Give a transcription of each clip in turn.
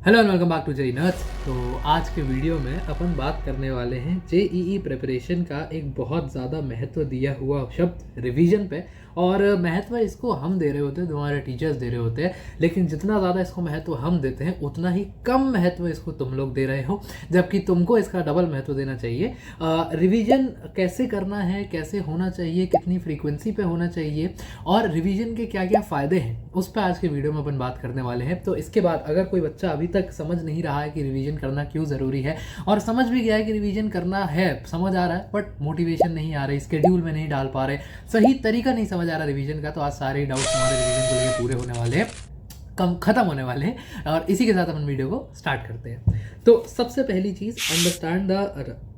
Hello and welcome back to JEE nerds. तो आज के वीडियो में अपन बात करने वाले हैं जेईई प्रिपरेशन का एक बहुत ज़्यादा महत्व दिया हुआ शब्द रिवीजन पे। और महत्व इसको हम दे रहे होते हैं, हमारे टीचर्स दे रहे होते हैं, लेकिन जितना ज़्यादा इसको महत्व हम देते हैं उतना ही कम महत्व इसको तुम लोग दे रहे हो, जबकि तुमको इसका डबल महत्व देना चाहिए। रिवीजन कैसे करना है, कैसे होना चाहिए, कितनी फ्रीक्वेंसी पे होना चाहिए और रिवीजन के क्या क्या फ़ायदे हैं, उस पर आज के वीडियो में अपन बात करने वाले हैं। तो इसके बाद अगर कोई बच्चा अभी तक समझ नहीं रहा है कि रिवीजन करना क्यों ज़रूरी है, और समझ भी गया है कि रिवीजन करना है, समझ आ रहा है बट मोटिवेशन नहीं आ रही, स्केड्यूल में नहीं डाल पा रहे, सही तरीका नहीं समझ आ रहा रिवीजन का, तो आज सारे डाउट्स हमारे रिवीजन को लेकर पूरे होने वाले हैं, खत्म होने वाले हैं। और इसी के साथ अपन वीडियो को स्टार्ट करते हैं। तो सबसे पहली चीज़,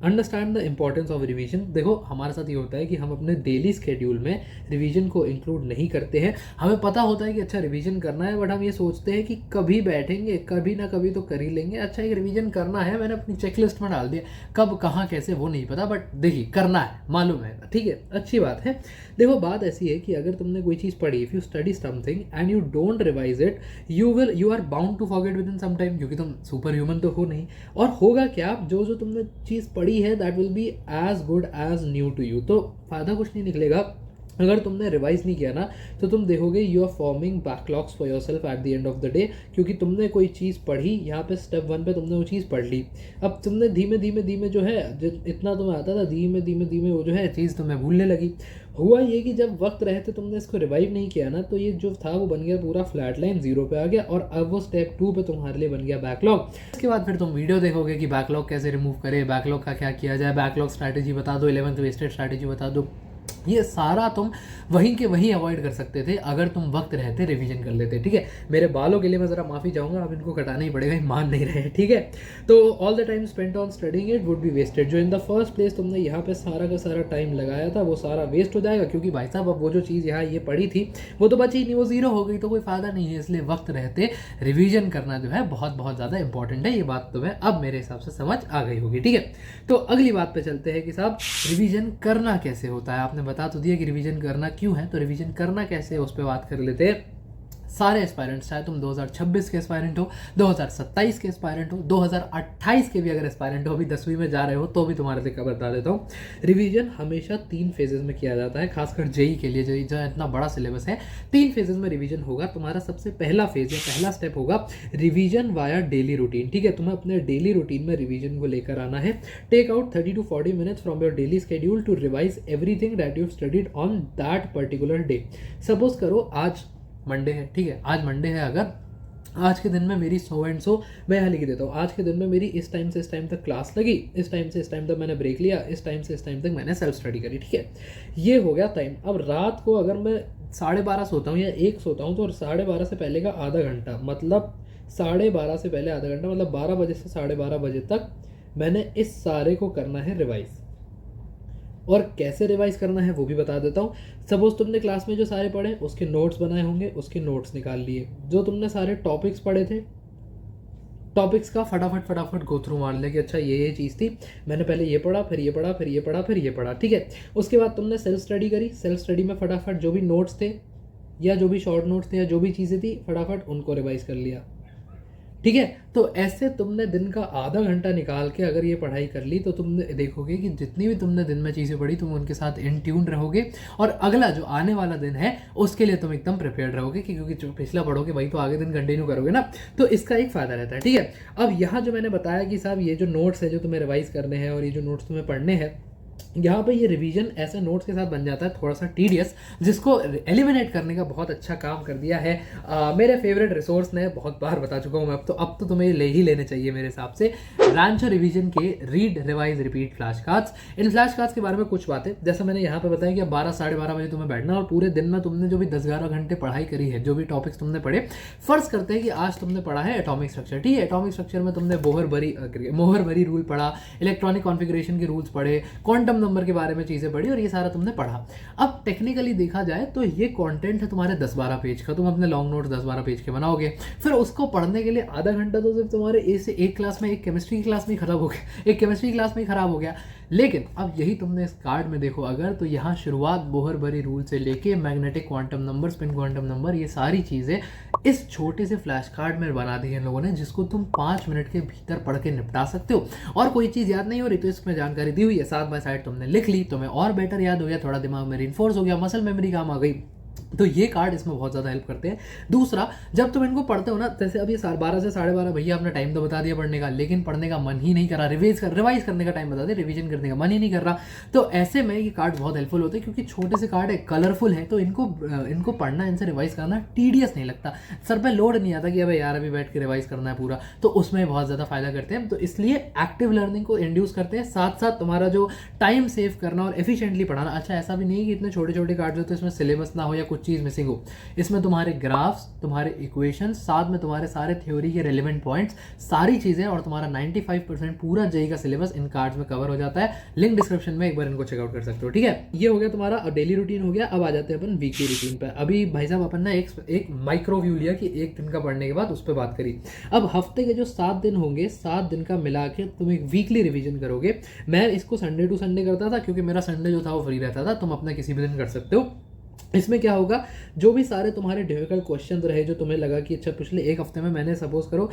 understand the importance of revision. देखो हमारे साथ ये होता है कि हम अपने डेली स्केड्यूल में रिवीजन को इंक्लूड नहीं करते हैं। हमें पता होता है कि अच्छा रिवीजन करना है, बट हम ये सोचते हैं कि कभी बैठेंगे, कभी ना कभी तो कर ही लेंगे। अच्छा एक रिवीजन करना है, मैंने अपनी चेकलिस्ट में डाल दिया, कब कहाँ कैसे वो नहीं पता, बट देखिए करना है, मालूम है, ठीक है, अच्छी बात है। देखो बात ऐसी है कि अगर तुमने कोई चीज़ पढ़ी, if you study something and you don't revise it, you are bound to forget within some time, क्योंकि तुम सुपर ह्यूमन तो हो नहीं। और होगा क्या, जो जो तुमने चीज़ पढ़ी है that will be as good as new to you. तो फ़ायदा कुछ नहीं निकलेगा अगर तुमने रिवाइज नहीं किया ना, तो तुम देखोगे you are forming backlogs for yourself at the end of the day, क्योंकि तुमने कोई चीज़ पढ़ी, यहाँ पे स्टेप 1 पे तुमने वो चीज़ पढ़ ली। अब तुमने धीमे धीमे धीमे जो है, इतना तुम्हें आता था, धीमे धीमे धीमे वो जो है चीज़ तुम्हें भूलने लगी। हुआ ये कि जब वक्त रहते तुमने इसको रिवाइव नहीं किया ना, तो ये जो था वो बन गया पूरा फ्लैट लाइन, 0 पे आ गया, और अब वो स्टेप 2 पे तुम्हारे लिए बन गया बैकलॉग। इसके बाद फिर तुम वीडियो देखोगे कि बैकलॉग कैसे रिमूव करे, बैकलॉग का क्या किया जाए, बैकलॉग स्ट्रैटेजी बता दो, 11th वेस्टेड स्ट्रैटेजी बता दो। ये सारा तुम वहीं के वहीं अवॉइड कर सकते थे अगर तुम वक्त रहते रिवीजन कर लेते, ठीक है। मेरे बालों के लिए मैं ज़रा माफ़ी चाहूँगा, अब इनको कटाना ही पड़ेगा, मान नहीं रहे, ठीक है। तो all the time spent on studying it would be wasted. जो इन द फर्स्ट प्लेस तुमने यहाँ पे सारा का सारा टाइम लगाया था वो सारा वेस्ट हो जाएगा, क्योंकि भाई साहब अब वो जो चीज़ यहाँ ये पढ़ी थी वो तो बची नहीं, वो 0 हो गई, तो कोई फ़ायदा नहीं है। इसलिए वक्त रहते रिवीजन करना जो है बहुत बहुत ज़्यादा इंपॉर्टेंट है। ये बात तुम्हें अब मेरे हिसाब से समझ आ गई होगी, ठीक है। तो अगली बात पे चलते हैं कि साहब रिवीजन करना कैसे होता है। आपने बता तो दिया कि रिवीजन करना क्यों है, तो रिवीजन करना कैसे है उस पर बात कर लेते हैं। सारे एस्पायरेंट्स, चाहे तुम 2026 के एस्पायरेंट हो, 2027 के एस्पायरेंट हो, 2028 के भी अगर एस्पायरेंट हो, अभी 10वीं में जा रहे हो, तो भी तुम्हारे लिए बता देता हूँ, रिवीजन हमेशा 3 फेजेस में किया जाता है, खासकर जेई के लिए, जेई जो इतना बड़ा सिलेबस है, 3 फेजेस में रिवीजन होगा। तुम्हारा सबसे पहला फेज या पहला स्टेप होगा रिवीजन वाया डेली रूटीन, ठीक है। तुम्हें अपने डेली रूटीन में रिवीजन को लेकर आना है। Take out 30 to 40 minutes from your daily schedule to revise everything that you studied on that particular day. Suppose करो आज मंडे है, ठीक है, आज मंडे है, अगर आज के दिन में मेरी सो एंड सो, मैं यहाँ लिख देता हूँ, आज के दिन में मेरी इस टाइम से इस टाइम तक क्लास लगी, इस टाइम से इस टाइम तक मैंने ब्रेक लिया, इस टाइम से इस टाइम तक मैंने सेल्फ स्टडी करी, ठीक है, ये हो गया टाइम। अब रात को अगर मैं 12:30 सोता हूँ या 1 सोता हूँ, तो 12:30 से पहले का आधा घंटा, मतलब 12:30 से पहले आधा घंटा, मतलब 12 बजे से 12:30 बजे तक मैंने इस सारे को करना है रिवाइज। और कैसे रिवाइज करना है वो भी बता देता हूँ। सपोज तुमने क्लास में जो सारे पढ़े उसके नोट्स बनाए होंगे, उसके नोट्स निकाल लिए। जो तुमने सारे टॉपिक्स पढ़े थे, टॉपिक्स का फटाफट गो थ्रू मार ले कि अच्छा ये चीज़ थी, मैंने पहले ये पढ़ा, फिर ये पढ़ा, फिर ये पढ़ा, फिर ये पढ़ा, ठीक है। उसके बाद तुमने सेल्फ स्टडी करी, सेल्फ स्टडी में फटाफट जो भी नोट्स थे या जो भी शॉर्ट नोट्स थे या जो भी चीज़ें थी, फटाफट उनको रिवाइज कर लिया, ठीक है। तो ऐसे तुमने दिन का आधा घंटा निकाल के अगर ये पढ़ाई कर ली, तो तुम देखोगे कि जितनी भी तुमने दिन में चीज़ें पढ़ी, तुम उनके साथ इन ट्यून रहोगे, और अगला जो आने वाला दिन है उसके लिए तुम एकदम प्रिपेयर्ड रहोगे, क्योंकि जो पिछला पढ़ोगे वही तो आगे दिन कंटिन्यू करोगे ना। तो इसका एक फ़ायदा रहता है, ठीक है। अब यहाँ जो मैंने बताया कि साहब ये जो नोट्स है जो तुम्हें रिवाइज करने हैं और ये जो नोट्स तुम्हें पढ़ने हैं, यहाँ पे ये रिवीजन ऐसे नोट्स के साथ बन जाता है थोड़ा सा टीडियस, जिसको एलिमिनेट करने का बहुत अच्छा काम कर दिया है मेरे फेवरेट रिसोर्स ने, बहुत बार बता चुका हूँ मैं, अब तो तुम्हें ले ही लेने चाहिए मेरे हिसाब से, रैंचो रिवीजन के read revise repeat flash cards. इन फ्लैश कार्ड्स के बारे में कुछ बातें, जैसे मैंने यहाँ पे बताया कि अब 12 साढ़े 12 बजे तुम्हें बैठना, और पूरे दिन में तुमने जो भी 10-11 घंटे पढ़ाई करी है, जो भी टॉपिक्स तुमने पढ़े, फर्ज करते हैं कि आज तुमने पढ़ा है एटॉमिक स्ट्रक्चर, ठीक है। एटॉमिक स्ट्रक्चर में तुमने मोहर बरी रूल पढ़ा, इलेक्ट्रॉनिक कॉन्फ़िगरेशन के रूल्स पढ़े, क्वांटम नंबर के बारे में चीज़ें पढ़ी, और ये सारा तुमने पढ़ा। अब टेक्निकली देखा जाए तो ये कंटेंट है तुम्हारे 10-12 पेज का, तुम अपने लॉन्ग नोट्स 10-12 पेज के बनाओगे, फिर उसको पढ़ने के लिए आधा घंटा तो सिर्फ तुम्हारे एक क्लास में, एक केमिस्ट्री क्लास में ही खराब हो गया, एक केमिस्ट्री क्लास में ही खराब हो गया। लेकिन अब यही तुमने इस कार्ड में देखो अगर, तो यहाँ शुरुआत बोहर बरी रूल से लेके magnetic quantum number, spin quantum number, ये सारी चीज़ें इस छोटे से फ्लैश कार्ड में बना दी है इन लोगों ने, जिसको तुम 5 मिनट के भीतर पढ़ के निपटा सकते हो। और कोई चीज़ याद नहीं हो रही तो इसमें जानकारी दी हुई है, साथ बाय साइड तुमने लिख ली, तुम्हें और बेटर याद हो गया, थोड़ा दिमाग में रिइंफोर्स हो गया, मसल मेमोरी काम आ गई। तो ये कार्ड इसमें बहुत ज़्यादा हेल्प करते हैं। दूसरा, जब तुम इनको पढ़ते हो ना, जैसे अभी 12 से 12:30 भैया आपने टाइम तो बता दिया पढ़ने का, लेकिन पढ़ने का मन ही नहीं कर रहा, रिवाइज करने का टाइम बता दिया, रिवीजन करने का मन ही नहीं कर रहा, तो ऐसे में ये कार्ड बहुत हेल्पफुल होते हैं, क्योंकि छोटे से कार्ड है, कलरफुल है, तो इनको पढ़ना, इनसे रिवाइज करना टीडियस नहीं लगता, सर पे लोड नहीं आता कि अबे यार अभी बैठ के रिवाइज करना है पूरा, तो उसमें बहुत ज़्यादा फायदा करते हैं। तो इसलिए एक्टिव लर्निंग को इंड्यूस करते हैं, साथ साथ तुम्हारा जो टाइम सेव करना और एफिशिएंटली पढ़ाना। अच्छा, ऐसा भी नहीं कि इतने छोटे छोटे कार्ड हो तो इसमें सिलेबस ना हो या कुछ चीज़ मिसिंग हो, इसमें तुम्हारे ग्राफ्स, तुम्हारे इक्वेशंस, साथ में तुम्हारे सारे थ्योरी के रेलेवेंट पॉइंट्स, सारी चीजें, और तुम्हारा 95% पूरा जेई का सिलेबस इन कार्ड्स में कवर हो जाता है। लिंक डिस्क्रिप्शन में, एक बार इनको चेकआउट कर सकते हो। ठीक है, ये हो गया तुम्हारा डेली रूटीन हो गया। अब आ जाते हैं अपन वीकली रूटीन पे। अभी भाई साहब अपन ने एक माइक्रो व्यू लिया कि एक दिन का पढ़ने के बाद उस पर बात करी। अब हफ्ते के जो 7 दिन होंगे, 7 दिन का मिला के तुम एक वीकली रिविजन करोगे। मैं इसको संडे टू संडे करता था, क्योंकि मेरा संडे जो था वो फ्री रहता था, तुम अपना किसी भी दिन कर सकते हो। इसमें क्या होगा, जो भी सारे तुम्हारे डिफिकल्ट क्वेश्चंस रहे, जो तुम्हें लगा कि अच्छा पिछले एक हफ्ते में मैंने सपोज करो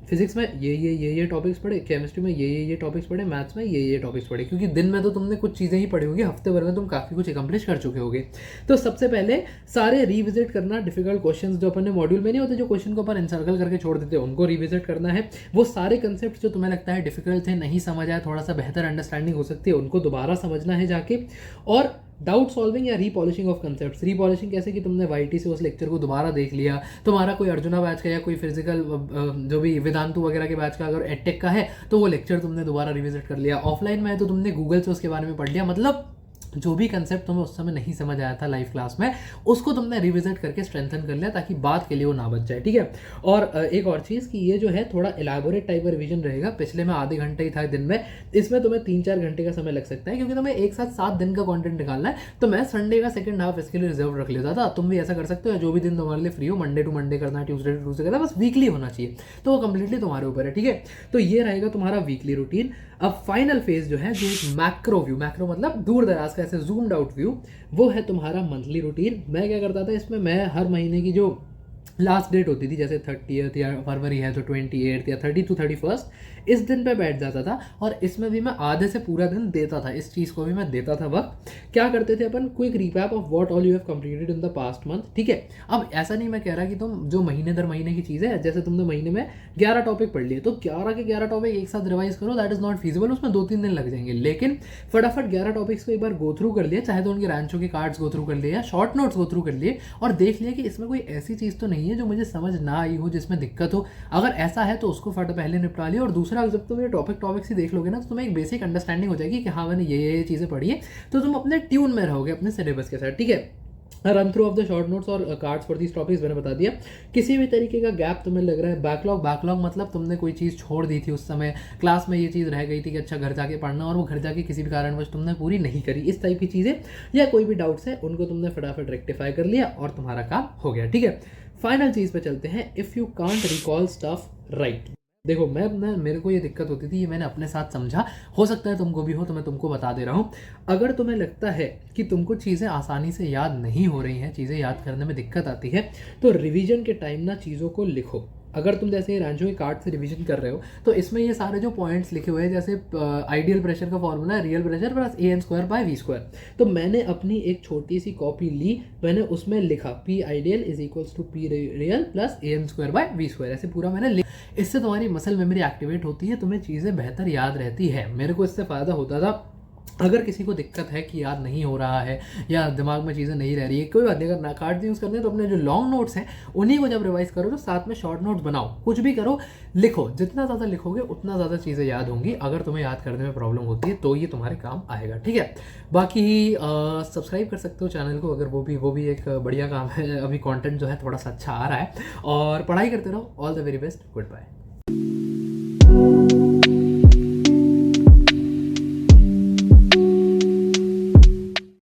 फिजिक्स में ये टॉपिक्स पढ़े, केमिस्ट्री में ये टॉपिक्स पढ़े, मैथ्स में ये टॉपिक्स पढ़े, क्योंकि दिन में तो तुमने कुछ चीज़ें ही पढ़ी होगी, हफ्ते भर में तुम काफ़ी कुछ एकम्प्लिश कर चुके होगे। तो सबसे पहले सारे रिविजिट करना, डिफिकल्ट क्वेश्चन जो अपन ने मॉड्यूल में नहीं होते, जो क्वेश्चन को अपन एनसर्कल करके छोड़ देते हैं, उनको रिविजिट करना है। वो सारे कंसेप्ट जो तुम्हें लगता है डिफिकल्ट थे, नहीं समझ आया, थोड़ा सा बेहतर अंडरस्टैंडिंग हो सकती है, उनको दोबारा समझना है जाके। और डाउट सॉल्विंग या रीपॉलिशिंग ऑफ कंसेप्ट्स। रीपॉलिशिंग कैसे कि तुमने वाईटी से उस लेक्चर को दोबारा देख लिया, तुम्हारा कोई अर्जुना बैच का या कोई फिजिकल जो भी वेदांतु वगैरह के बैच का अगर एडटेक का है, तो वो लेक्चर तुमने दोबारा रिविजिट कर लिया। ऑफलाइन में है तो तुमने गूगल से उसके बारे में पढ़ लिया। मतलब जो भी कंसेप्ट तुम्हें उस समय नहीं समझ आया था लाइव क्लास में, उसको तुमने रिविजिट करके स्ट्रेंथन कर लिया, ताकि बात के लिए वो ना बच जाए। ठीक है, और एक और चीज़ कि ये जो है थोड़ा एलाबोरेट टाइप का रिवीजन रहेगा। पिछले में आधे घंटे ही था दिन में, इसमें तुम्हें 3-4 घंटे का समय लग सकता है, क्योंकि तुम्हें एक साथ 7 दिन का कंटेंट निकालना है। तो मैं संडे का सेकंड हाफ इसके लिए रिजर्व रख लेता था। तुम भी ऐसा कर सकते हो, जो भी दिन तुम्हारे लिए फ्री हो, मंडे टू मंडे करना है, ट्यूसडे टू ट्यूसडे करना है, बस वीकली होना चाहिए, तो वो कंप्लीटली तुम्हारे ऊपर है। ठीक है, तो ये रहेगा तुम्हारा वीकली रूटीन। अब फाइनल फेज जो है, जो एक मैक्रो व्यू, मैक्रो मतलब दूर दराज का ऐसे जूम्ड आउट व्यू, वो है तुम्हारा मंथली रूटीन। मैं क्या करता था इसमें, मैं हर महीने की जो लास्ट डेट होती थी, जैसे 30th या फरवरी है तो 28 या 30 to 31 इस दिन पे बैठ जाता था, और इसमें भी मैं आधे से पूरा दिन देता था, इस चीज़ को भी मैं देता था वक्त। क्या करते थे अपन, quick recap of what all you have completed in the past month. ठीक है, अब ऐसा नहीं मैं कह रहा कि तुम जो महीने दर महीने की चीज़ है, जैसे तुमने महीने में 11 टॉपिक पढ़ लिए, तो 11 के 11 टॉपिक एक साथ रिवाइज करो, दैट इज नॉट फीजिबल, उसमें 2-3 दिन लग जाएंगे। लेकिन फटाफट 11 टॉपिक्स को एक बार गो थ्रू कर लिया, चाहे तो उनके रैंचो के कार्ड्स गो थ्रू कर लिए या शॉर्ट नोट्स गो थ्रू कर लिए, और देख लिया कि इसमें कोई ऐसी चीज़ तो नहीं है जो मुझे समझ ना आई हो, जिसमें दिक्कत हो। अगर ऐसा है तो उसको फट पहले निपटा लिया। और दूसरा, जब तुम ये टॉपिक्स ही देख लोगे ना, तो तुम्हें एक बेसिक अंडरस्टैंडिंग हो जाएगी कि हाँ मैंने ये चीज़ें पढ़ी है, तो तुम अपने ट्यून में रहोगे अपने सिलेबस के साथ। ठीक है, run through of the short notes और कार्ड्स फॉर दीस टॉपिक्स मैंने बता दिया। किसी भी तरीके का गैप तुम्हें लग रहा है, बैकलॉग मतलब तुमने कोई चीज़ छोड़ दी थी उस समय, क्लास में ये चीज़ रह गई थी कि अच्छा घर जाके पढ़ना, और वो घर जाके किसी भी कारणवश तुमने पूरी नहीं करी, इस टाइप की चीज़ें या कोई भी डाउट्स है, उनको तुमने फटाफट रेक्टिफाई कर लिया और तुम्हारा काम हो गया। ठीक है, फाइनल चीज़ पे चलते हैं, if you can't recall stuff right. देखो, मेरे को ये दिक्कत होती थी, ये मैंने अपने साथ समझा, हो सकता है तुमको भी हो, तो मैं तुमको बता दे रहा हूँ। अगर तुम्हें लगता है कि तुमको चीज़ें आसानी से याद नहीं हो रही हैं, चीज़ें याद करने में दिक्कत आती है, तो रिवीजन के टाइम ना चीज़ों को लिखो। अगर तुम जैसे रैंचो के कार्ड से रिवीजन कर रहे हो, तो इसमें ये सारे जो पॉइंट्स लिखे हुए हैं, जैसे आइडियल प्रेशर का फॉर्मूला है real pressure plus an² / v², तो मैंने अपनी एक छोटी सी कॉपी ली, मैंने उसमें लिखा P ideal = P real plus an² / v², ऐसे पूरा मैंने लिखा। इससे तुम्हारी मसल मेमोरी एक्टिवेट होती है, तुम्हें चीज़ें बेहतर याद रहती है। मेरे को इससे फ़ायदा होता था। अगर किसी को दिक्कत है कि याद नहीं हो रहा है या दिमाग में चीज़ें नहीं रह रही है, कोई बात नहीं, अगर ना कार्ड यूज़ करने तो अपने जो लॉन्ग नोट्स हैं उन्हीं को जब रिवाइज करो, तो साथ में शॉर्ट नोट्स बनाओ, कुछ भी करो, लिखो। जितना ज़्यादा लिखोगे उतना ज़्यादा चीज़ें याद होंगी। अगर तुम्हें याद करने में प्रॉब्लम होती है तो ये तुम्हारे काम आएगा। ठीक है, बाकी सब्सक्राइब कर सकते हो चैनल को, अगर वो भी एक बढ़िया काम है। अभी कॉन्टेंट जो है थोड़ा सा अच्छा आ रहा है, और पढ़ाई करते रहो। All the very best, good bye.